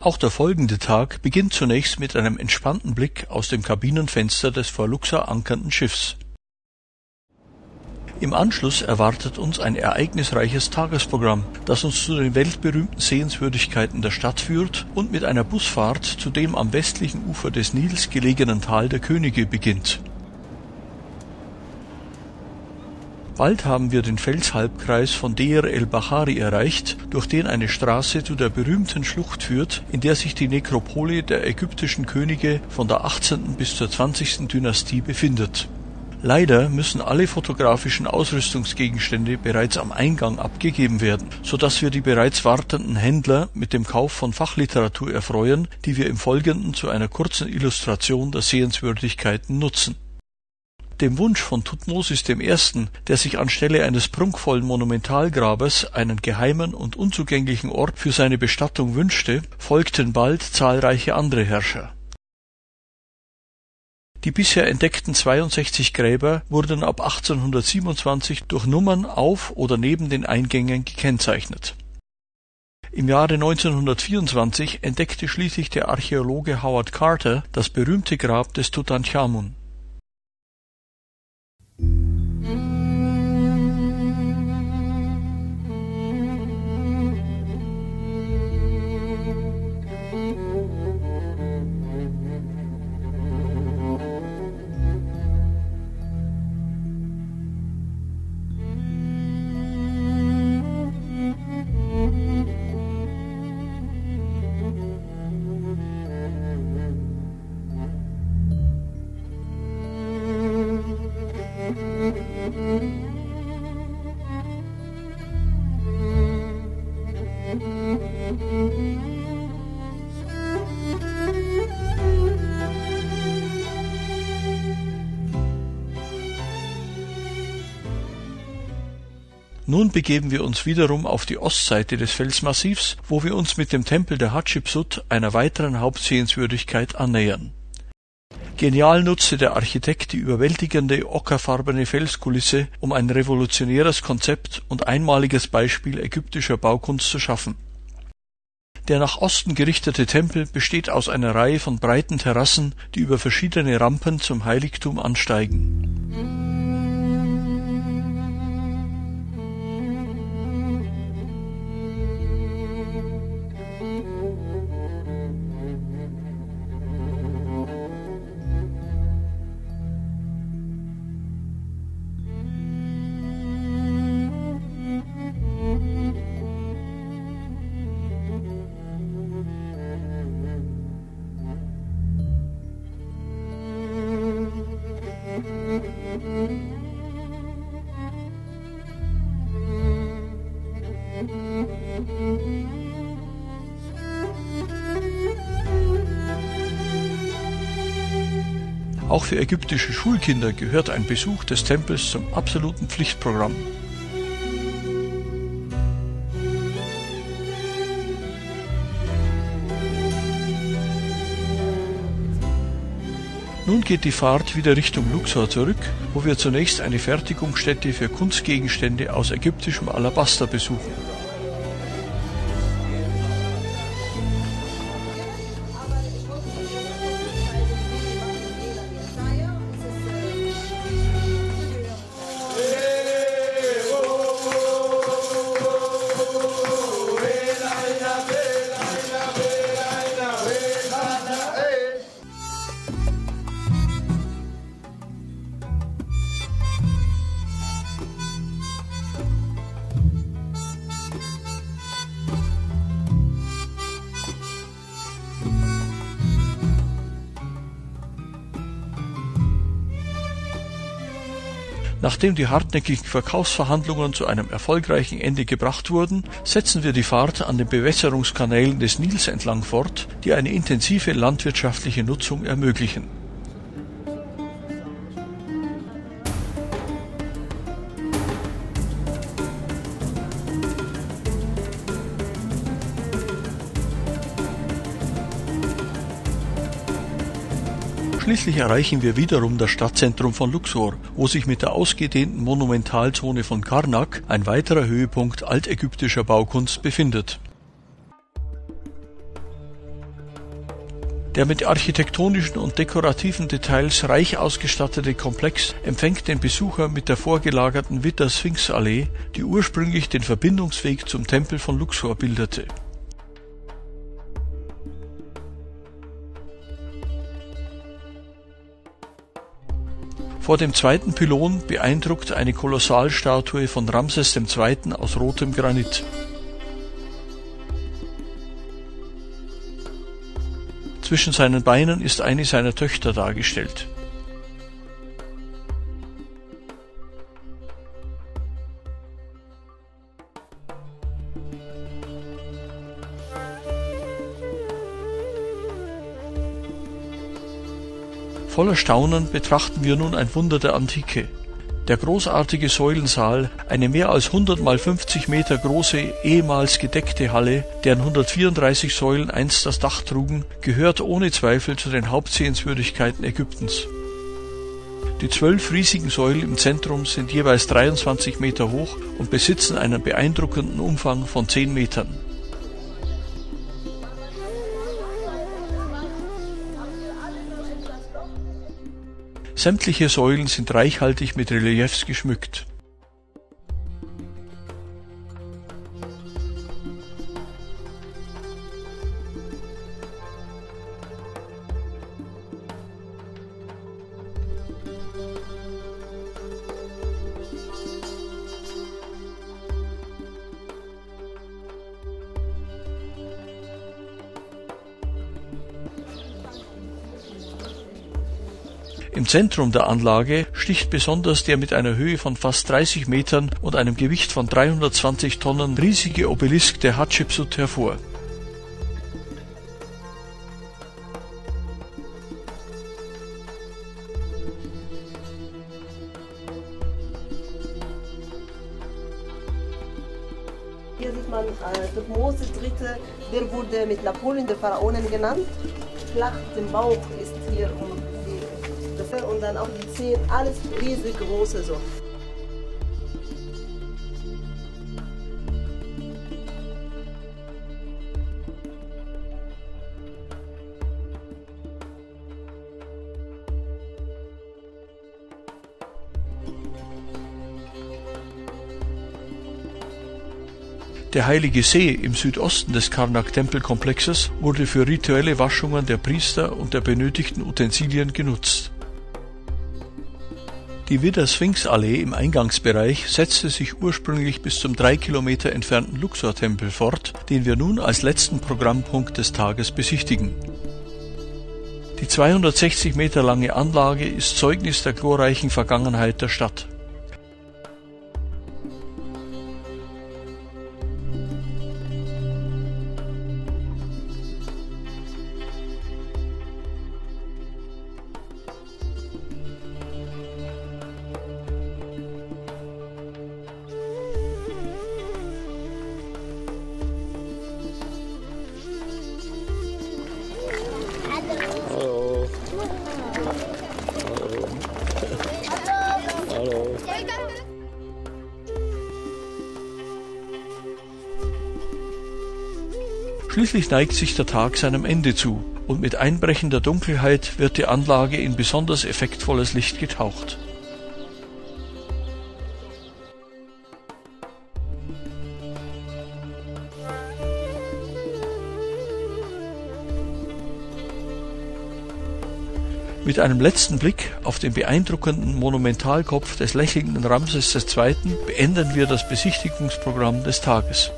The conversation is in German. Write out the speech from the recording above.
Auch der folgende Tag beginnt zunächst mit einem entspannten Blick aus dem Kabinenfenster des vor Luxor ankernden Schiffs. Im Anschluss erwartet uns ein ereignisreiches Tagesprogramm, das uns zu den weltberühmten Sehenswürdigkeiten der Stadt führt und mit einer Busfahrt zu dem am westlichen Ufer des Nils gelegenen Tal der Könige beginnt. Bald haben wir den Felshalbkreis von Deir el-Bahari erreicht, durch den eine Straße zu der berühmten Schlucht führt, in der sich die Nekropole der ägyptischen Könige von der 18. bis zur 20. Dynastie befindet. Leider müssen alle fotografischen Ausrüstungsgegenstände bereits am Eingang abgegeben werden, sodass wir die bereits wartenden Händler mit dem Kauf von Fachliteratur erfreuen, die wir im Folgenden zu einer kurzen Illustration der Sehenswürdigkeiten nutzen. Dem Wunsch von Thutmosis I., der sich anstelle eines prunkvollen Monumentalgrabes einen geheimen und unzugänglichen Ort für seine Bestattung wünschte, folgten bald zahlreiche andere Herrscher. Die bisher entdeckten 62 Gräber wurden ab 1827 durch Nummern auf oder neben den Eingängen gekennzeichnet. Im Jahre 1924 entdeckte schließlich der Archäologe Howard Carter das berühmte Grab des Tutanchamun. Nun begeben wir uns wiederum auf die Ostseite des Felsmassivs, wo wir uns mit dem Tempel der Hatschepsut, einer weiteren Hauptsehenswürdigkeit, annähern. Genial nutzte der Architekt die überwältigende ockerfarbene Felskulisse, um ein revolutionäres Konzept und einmaliges Beispiel ägyptischer Baukunst zu schaffen. Der nach Osten gerichtete Tempel besteht aus einer Reihe von breiten Terrassen, die über verschiedene Rampen zum Heiligtum ansteigen. Auch für ägyptische Schulkinder gehört ein Besuch des Tempels zum absoluten Pflichtprogramm. Nun geht die Fahrt wieder Richtung Luxor zurück, wo wir zunächst eine Fertigungsstätte für Kunstgegenstände aus ägyptischem Alabaster besuchen. Nachdem die hartnäckigen Verkaufsverhandlungen zu einem erfolgreichen Ende gebracht wurden, setzen wir die Fahrt an den Bewässerungskanälen des Nils entlang fort, die eine intensive landwirtschaftliche Nutzung ermöglichen. Schließlich erreichen wir wiederum das Stadtzentrum von Luxor, wo sich mit der ausgedehnten Monumentalzone von Karnak ein weiterer Höhepunkt altägyptischer Baukunst befindet. Der mit architektonischen und dekorativen Details reich ausgestattete Komplex empfängt den Besucher mit der vorgelagerten Widder-Sphinx-Allee, die ursprünglich den Verbindungsweg zum Tempel von Luxor bildete. Vor dem zweiten Pylon beeindruckt eine Kolossalstatue von Ramses II. Aus rotem Granit. Zwischen seinen Beinen ist eine seiner Töchter dargestellt. Voller Staunen betrachten wir nun ein Wunder der Antike. Der großartige Säulensaal, eine mehr als 100 mal 50 Meter große, ehemals gedeckte Halle, deren 134 Säulen einst das Dach trugen, gehört ohne Zweifel zu den Hauptsehenswürdigkeiten Ägyptens. Die 12 riesigen Säulen im Zentrum sind jeweils 23 Meter hoch und besitzen einen beeindruckenden Umfang von 10 Metern. Sämtliche Säulen sind reichhaltig mit Reliefs geschmückt. Im Zentrum der Anlage sticht besonders der mit einer Höhe von fast 30 Metern und einem Gewicht von 320 Tonnen riesige Obelisk der Hatschepsut hervor. Hier sieht man Thutmose III., der wurde mit Napoleon der Pharaonen genannt. Flach im Bauch ist hier und dann auch die Zehen, alles riesig große so. Der Heilige See im Südosten des Karnak-Tempelkomplexes wurde für rituelle Waschungen der Priester und der benötigten Utensilien genutzt. Die Widder-Sphinx-Allee im Eingangsbereich setzte sich ursprünglich bis zum 3 Kilometer entfernten Luxor-Tempel fort, den wir nun als letzten Programmpunkt des Tages besichtigen. Die 260 Meter lange Anlage ist Zeugnis der glorreichen Vergangenheit der Stadt. Hallo. Hallo. Schließlich neigt sich der Tag seinem Ende zu und mit einbrechender Dunkelheit wird die Anlage in besonders effektvolles Licht getaucht. Mit einem letzten Blick auf den beeindruckenden Monumentalkopf des lächelnden Ramses II. Beenden wir das Besichtigungsprogramm des Tages.